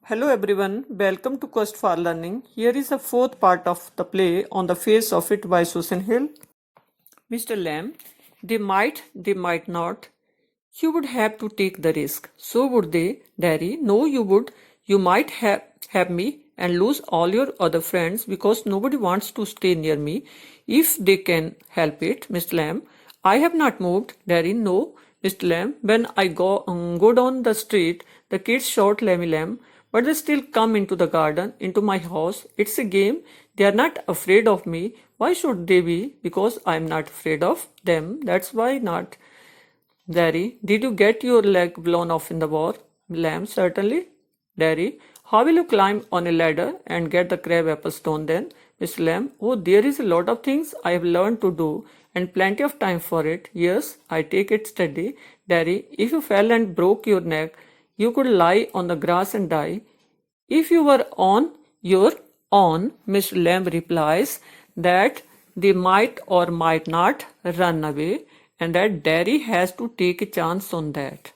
Hello everyone, welcome to Quest for Learning. Here is the fourth part of the play On the Face of It by Susan Hill. Mr. Lamb, they might not. You would have to take the risk. So would they, Daddy? No, you would. You might have me and lose all your other friends because nobody wants to stay near me if they can help it, Mr. Lamb. I have not moved, Daddy. No, Mr. Lamb. When I go down the street, the kids shout Lammy Lamb, but they still come into the garden, into my house. It's a game. They are not afraid of me. Why should they be? Because I am not afraid of them. That's why not. Daddy, did you get your leg blown off in the war? Lamb, certainly. Daddy, how will you climb on a ladder and get the crab apple stone then? Miss Lamb, oh, there is a lot of things I have learned to do and plenty of time for it. Yes, I take it steady. Daddy, if you fell and broke your neck, you could lie on the grass and die. If you were on your own, Miss Lamb replies that they might or might not run away and that Daddy has to take a chance on that.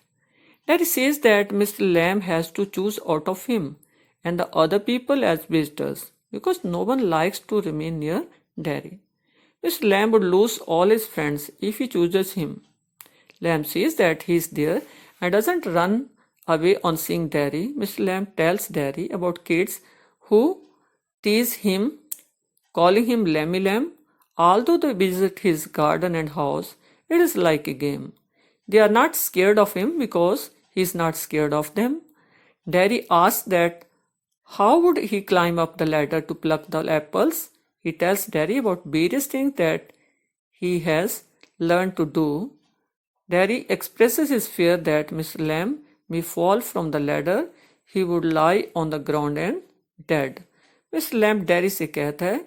Daddy says that Mr. Lamb has to choose out of him and the other people as visitors because no one likes to remain near Daddy. Mr. Lamb would lose all his friends if he chooses him. Lamb says that he is there and doesn't run away on seeing Daddy. Mr. Lamb tells Daddy about kids who tease him, calling him Lammy Lamb. Although they visit his garden and house, it is like a game. They are not scared of him because he is not scared of them. Daddy asks that how would he climb up the ladder to pluck the apples? He tells Daddy about various things that he has learned to do. Daddy expresses his fear that Mr. Lamb may fall from the ladder. He would lie on the ground and dead. Mister lamb dairy से कहता है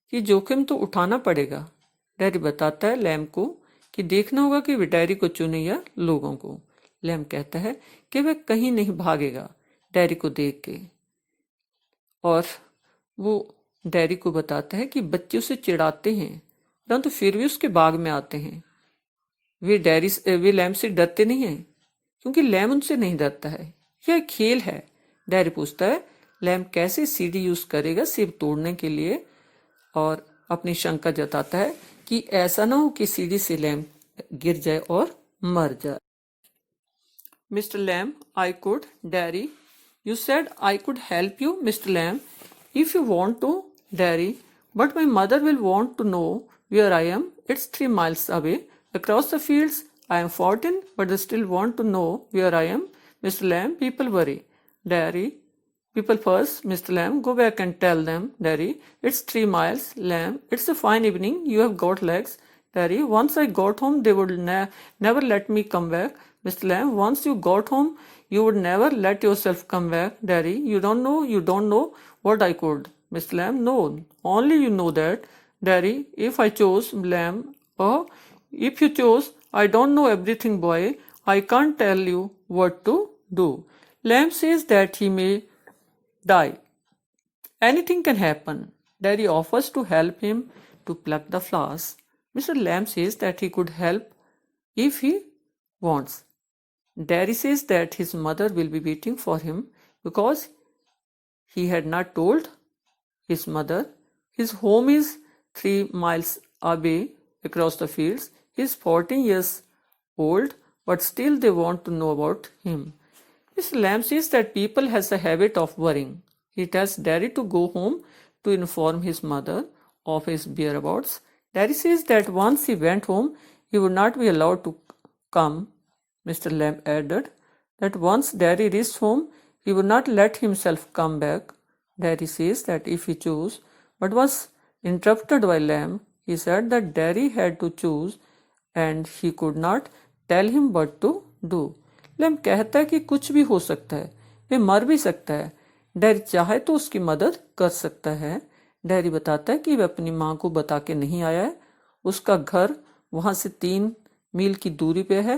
कि जोखिम तो उठाना पड़ेगा. Dairy बताता है लैम्ब को कि देखना होगा कि वे डैरी को चुने या लोगों को. लैम्ब कहता है कि वह कहीं नहीं भागेगा डैरी को देख के, और वो डैरी को बताता है कि बच्चे उसे चिढ़ाते हैं परंतु फिर भी उसके बाग में आते हैं. वे लैम्ब से डरते नहीं हैं क्योंकि लैम्ब उनसे नहीं डरता है. यह एक खेल है. डैरी पूछता है लैम्ब कैसे सीढ़ी यूज करेगा सेब तोड़ने के लिए, और अपनी शंका जताता है कि ऐसा ना हो कि सीढ़ी से लैम्ब गिर जाए और मर जाए. Mister lamb, I could. Dairy, you said I could help you mister lamb if you want to. Daddy, but my mother will want to know where I am. It's 3 miles away across the fields. I am 14, but they still want to know where I am. Mr. Lamb, people worry. Daddy, people first. Mr. Lamb, go back and tell them. Daddy, it's 3 miles. Lamb, it's a fine evening. You have got legs. Daddy, once I got home, they would never let me come back. Mr. Lamb, once you got home, you would never let yourself come back. Daddy, you don't know what I could. Mr. Lamb, no, only you know that. Daddy, if I chose. Lamb, oh, if you chose, I don't know everything, boy. I can't tell you what to do. Lamb says that he may die. Anything can happen. Daddy offers to help him to pluck the flowers. Mr. Lamb says that he could help if he wants. Daddy says that his mother will be waiting for him because he had not told his mother. His home is 3 miles away across the fields. He is 14 years old, but still they want to know about him. Mr. Lamb says that people has a habit of worrying. He tells Daddy to go home to inform his mother of his whereabouts. Daddy says that once he went home, he would not be allowed to come. Mr. Lamb added that once Daddy reached home, he would not let himself come back. Daddy says that if he chose, but was interrupted by Lamb. He said that Daddy had to choose and he could not tell him what to do. Lamb कहता है कि कुछ भी हो सकता है, वे मर भी सकता है. डैरी चाहे तो उसकी मदद कर सकता है. डैरी बताता है कि वह अपनी माँ को बता के नहीं आया है. उसका घर वहां से 3 मील की दूरी पे है.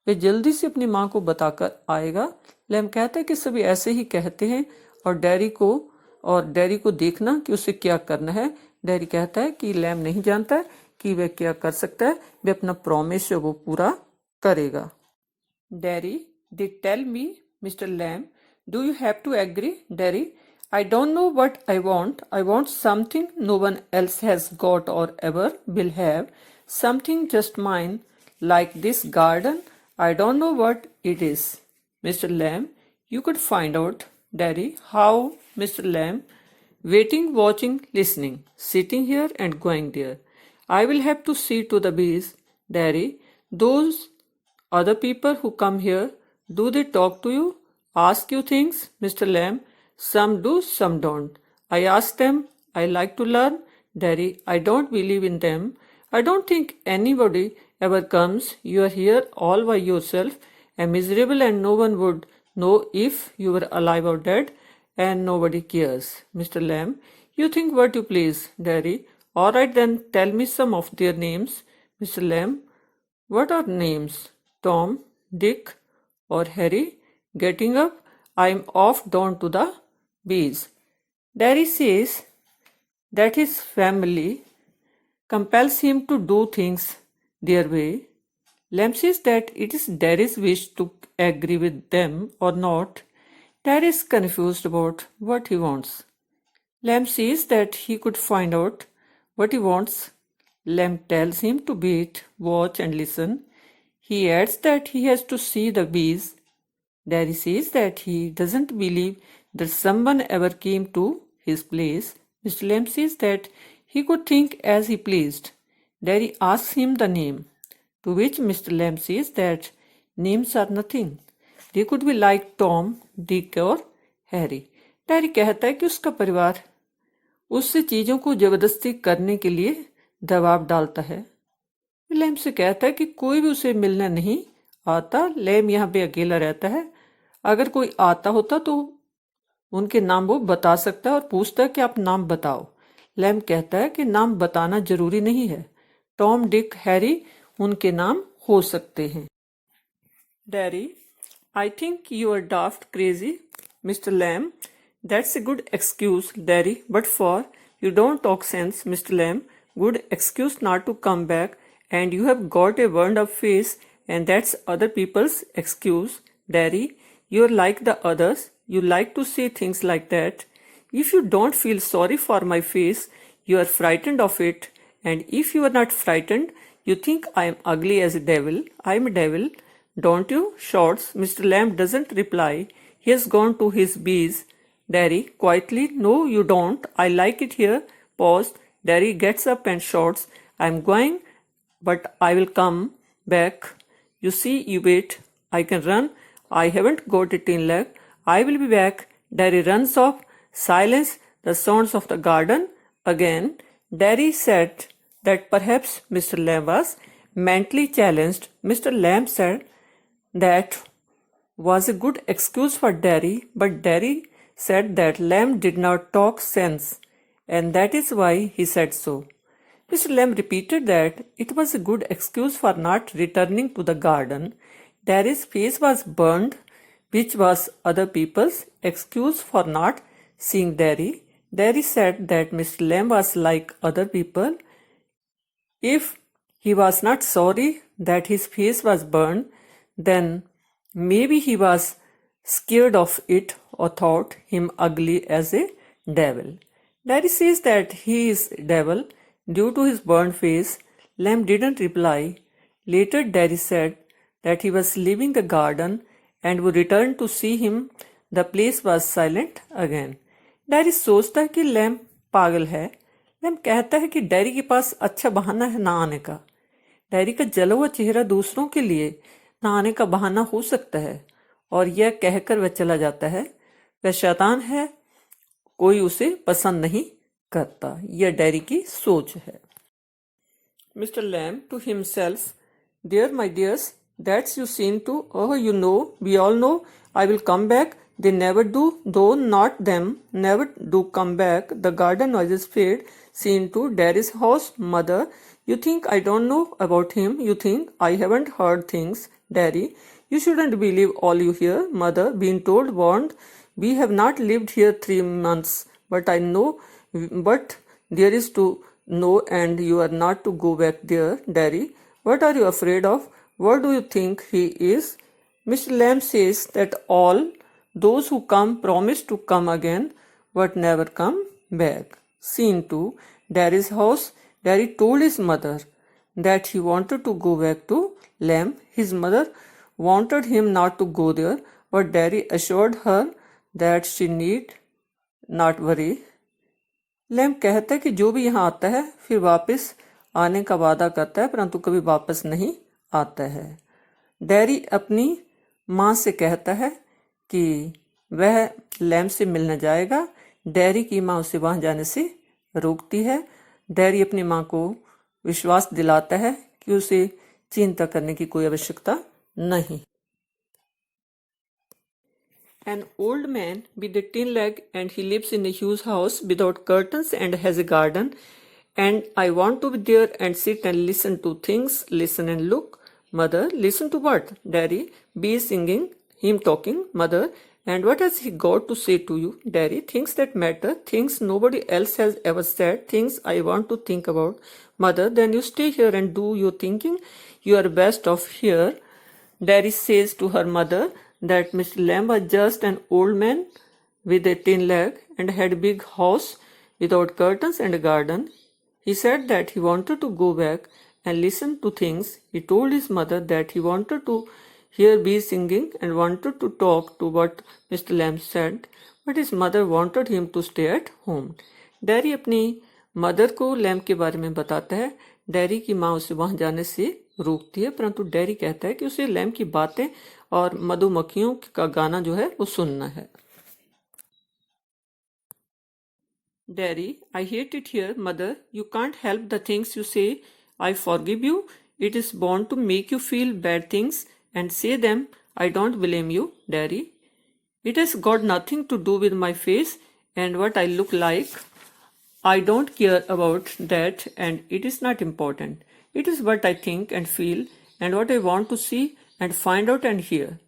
वे जल्दी से अपनी माँ को बताकर आएगा. लैम कहता है कि सभी ऐसे ही कहते हैं और डैरी को देखना कि उसे क्या करना है. डैरी कहता है कि लैम नहीं जानता कि वह क्या कर सकता है. वह अपना प्रॉमिस वो पूरा करेगा. Darry, they tell me mister Lam Do you have to agree, Derry? I don't know what I want. I want something no one else has got or ever will have. Something just mine, like this garden. I don't know what it is. Mr. Lamb, you could find out, Derry. How, Mr. Lamb? Waiting, watching, listening, sitting here and going there. I will have to see to the bees, Derry. Those other people who come here, do they talk to you? Ask you things, Mr. Lamb? Some do, some don't. I ask them. I like to learn. Derry, I don't believe in them. I don't think anybody ever comes. You are here all by yourself and miserable, and no one would know if you were alive or dead, and nobody cares. Mr. Lamb, you think what you please, Derry. All right then, tell me some of their names. Mr. Lamb, what are names? Tom, Dick, or Harry? Getting up, I am off down to the bees. Derry says that his family compels him to do things their way. Lamb says that it is Derry's wish to agree with them or not. Derry is confused about what he wants. Lamb says that he could find out what he wants. Lamb tells him to wait, watch, and listen. He adds that he has to see the bees. Derry says that he doesn't believe that someone ever came to his place. Mr. Lamb says that he could think as he pleased. Derry asks him the name, to which Mr. Lamb says that names are nothing. They could be like Tom, Dick और Harry. Derry कहता है कि उसका परिवार उससे चीजों को जबरदस्ती करने के लिए दबाव डालता है. लैम से कहता है कि कोई भी उसे मिलने नहीं आता. लैम यहाँ पे अकेला रहता है. अगर कोई आता होता तो उनके नाम वो बता सकता है और पूछता है कि आप नाम बताओ. लैम कहता है कि नाम बताना जरूरी नहीं है. टॉम, डिक, हैरी उनके नाम हो सकते हैं. Derry, I think you are daft crazy. Mr. Lamb, that's a good excuse, Derry, but for you don't talk sense, Mr. Lamb. Good excuse not to come back, and you have got a burned up face, and that's other people's excuse. Derry, you're like the others. You like to say things like that. If you don't feel sorry for my face, you are frightened of it, and if you are not frightened, you think I am ugly as a devil. I am a devil. Don't you? Shorts. Mr. Lamb doesn't reply. He has gone to his bees. Derry, quietly, no, you don't. I like it here. Pause. Derry gets up and shouts, I am going, but I will come back. You see, you wait. I can run. I haven't got a tin leg. I will be back. Derry runs off. Silence. The sounds of the garden. Again, Derry said that perhaps Mr. Lamb was mentally challenged. Mr. Lamb said that was a good excuse for Derry, but Derry said that Lamb did not talk sense, and that is why he said so. Mr. Lamb repeated that it was a good excuse for not returning to the garden. Derry's face was burned, which was other people's excuse for not seeing Derry. Derry said that Mr. Lamb was like other people. If he was not sorry that his face was burned, then maybe he was scared of it or thought him ugly as a devil. Derry says that he is devil due to his burned face. Lamb didn't reply. Later Derry said that he was leaving the garden and would return to see him. The place was silent again. Derry सोचता है कि lamb पागल है. Lamb कहता है कि dairy के पास अच्छा बहाना है ना आने का. डेरी का जला हुआ चेहरा दूसरों के लिए ना आने का बहाना हो सकता है, और यह कहकर वह चला जाता है वह शैतान है, कोई उसे पसंद नहीं करता. यह डेरी की सोच है. Mr. Lamb to himself, there my dears, that's you seen to. Oh, you know, we all know I will come back. They never do, though not them, never do come back. The garden noises fade. Scene to Derry's house. Mother, you think I don't know about him? You think I haven't heard things? Derry, you shouldn't believe all you hear. Mother, being told, warned. We have not lived here 3 months, but I know, but there is to know, and you are not to go back there. Derry, what are you afraid of? What do you think he is? Mr. Lamb says that all Those who come promise to come again but never come back. Scene 2. Daddy's house. Daddy told his mother that he wanted to go back to Lamb. His mother wanted him not to go there, but Daddy assured her that she need not worry. Lam कहता है कि जो भी यहाँ आता है फिर वापस आने का वादा करता है, परंतु कभी वापस नहीं आता है। डैरी अपनी माँ से कहता है कि वह लैम से मिलने जाएगा। डैरी की माँ उसे वहां जाने से रोकती है। डैरी अपनी माँ को विश्वास दिलाता है कि उसे चिंता करने की कोई आवश्यकता नहीं। An old man with a tin leg and he lives in a huge house without curtains and has a garden, and I want to be there and sit and listen to things, listen and look. Mother, listen to what? Daddy, bee singing, him talking. Mother, and what has he got to say to you? Daddy, things that matter, things nobody else has ever said, things I want to think about. Mother, then you stay here and do your thinking. You are best off here. Daddy says to her mother that Mr. Lamb was just an old man with a tin leg and had a big house without curtains and a garden. He said that he wanted to go back and listen to things. He told his mother that he wanted to hear bees singing and wanted to talk to what Mr. Lamb said, but his mother wanted him to stay at home. Dairy अपनी mother को lamp के बारे में बताता है। Dairy की माँ उसे वहां जाने से रोकती है, परंतु डैरी कहता है कि उसे लैम्प की बातें और मधुमक्खियों का गाना जो है वो सुनना है। Daddy, I hate it here. Mother, you can't help the things you say. I forgive you. It is born to make you feel bad things and say them. I don't blame you, Daddy. It has got nothing to do with my face and what I look like. I don't care about that and it is not important. It is what I think and feel and what I want to see and find out and hear.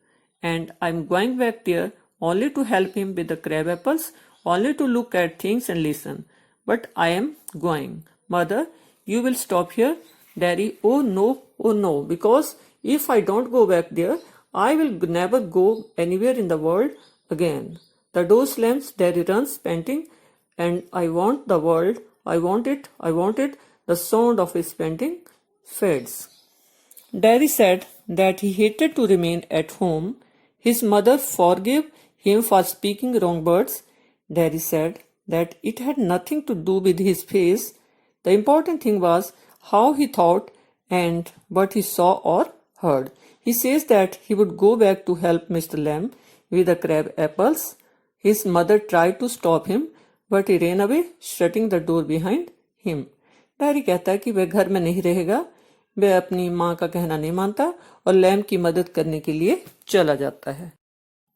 And I'm going back there only to help him with the crab apples, only to look at things and listen. But I am going. Mother, you will stop here. Daddy, oh no, because if I don't go back there, I will never go anywhere in the world again. The door slams, Daddy runs, panting, and I want the world, I want it. The sound of his panting fades. Daddy said that he hated to remain at home. His mother forgave him for speaking wrong words. Daddy said that it had nothing to do with his face. The important thing was how he thought and what he saw or heard. He says that he would go back to help Mr. Lamb with the crab apples. His mother tried to stop him, but he ran away, shutting the door behind him. Dairy कहता है कि वह घर में नहीं रहेगा, वह अपनी माँ का कहना नहीं मानता और लैम्प की मदद करने के लिए चला जाता है।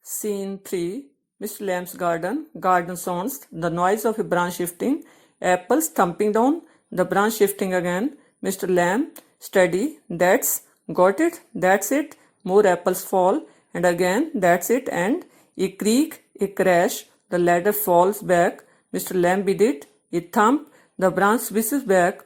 Scene 3. Mr. Lamb's garden. Garden sounds. The noise of a branch shifting. Apples thumping down. The branch shifting again. Mr. Lamb. Steady. That's. Got it. That's it. More apples fall. And again. That's it. And a creak. A crash. The ladder falls back. Mr. Lamb did it. A thump. The branch swishes back.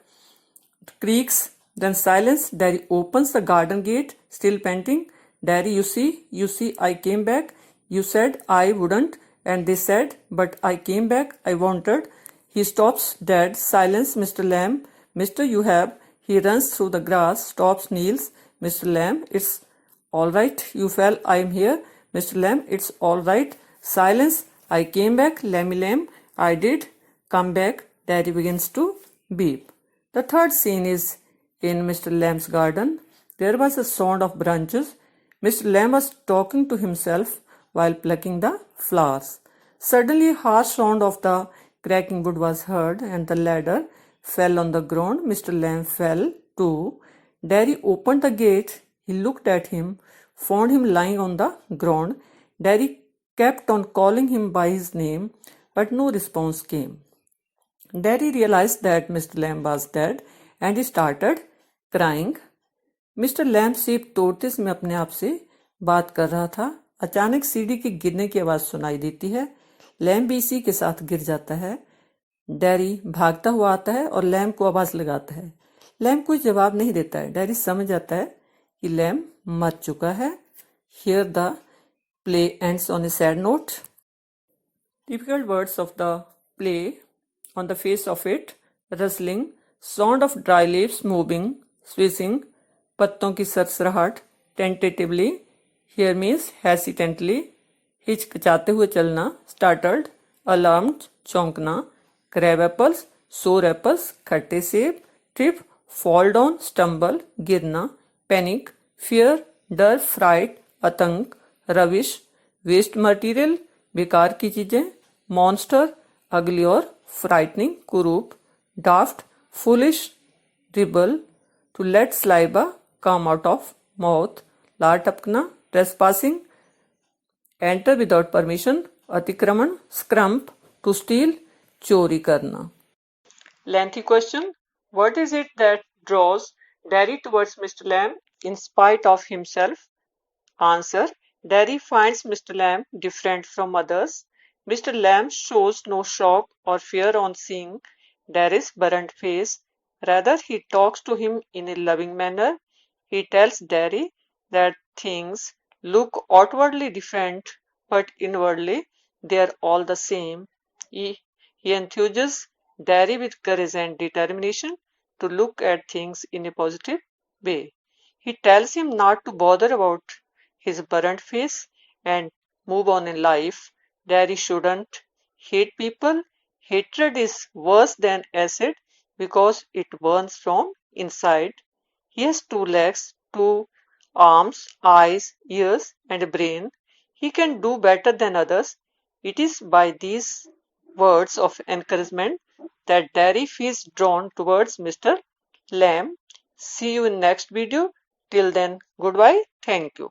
Creaks. Then silence. Daddy opens the garden gate. Still panting. Daddy, you see, I came back. You said I wouldn't, and they said, but I came back. I wanted. He stops dead. Silence, Mr. Lamb. Mister, you have. He runs through the grass, stops, kneels. Mr. Lamb, it's all right. You fell. I am here. Mr. Lamb, it's all right. Silence. I came back. Lammy Lamb. I did come back. Daddy begins to beep. The third scene is in Mr. Lamb's garden. There was a sound of branches. Mr. Lamb was talking to himself while plucking the flowers. Suddenly a harsh sound of the cracking wood was heard and the ladder fell on the ground. Mr. Lamb fell too. Daddy opened the gate. He looked at him, found him lying on the ground. Daddy kept on calling him by his name, but no response came. Daddy realized that Mr. Lamb was dead and he started crying. Mister lamp सिर्फ तोड़ते समय अपने आप से बात कर रहा था। अचानक सीढ़ी के गिरने की आवाज सुनाई देती है। लैम्प भी इसी के साथ गिर जाता है। डैरी भागता हुआ आता है और लैम्प को आवाज लगाता है। लैम्प कोई जवाब नहीं देता है। डैरी समझ जाता है कि लैम्प मर चुका है। Here the play ends on a sad note. Difficult words of the play: on the face of it, rustling, sound of dry leaves moving, swishing, पत्तों की सरसराहट, tentatively, here means hesitantly, हिचकिचाते हुए चलना, startled, alarmed, चौंकना, crab apples, sour apples, खट्टे सेब, trip, fall down, stumble, गिरना, panic, fear, डर, fright, आतंक, rubbish, waste material, बेकार की चीजें, monster, अगली और frightening, कुरूप, daft, foolish, dribble, to let saliva come out of mouth, लार टपकना, trespassing, enter without permission, अतिक्रमण, scrump, to steal, चोरी करना. Lengthy question: what is it that draws Derry towards Mr. Lamb in spite of himself? Answer: Derry finds Mr. Lamb different from others. Mr. Lamb shows no shock or fear on seeing Derry's burnt face. Rather, he talks to him in a loving manner. He tells Derry that things look outwardly different, but inwardly they are all the same. He enthuses Derry with courage and determination to look at things in a positive way. He tells him not to bother about his burnt face and move on in life. Derry shouldn't hate people. Hatred is worse than acid because it burns from inside. He has two legs, two arms, eyes, ears, and a brain. He can do better than others. It is by these words of encouragement that Derry feels drawn towards Mr. Lamb. See you in next video. Till then, goodbye. Thank you.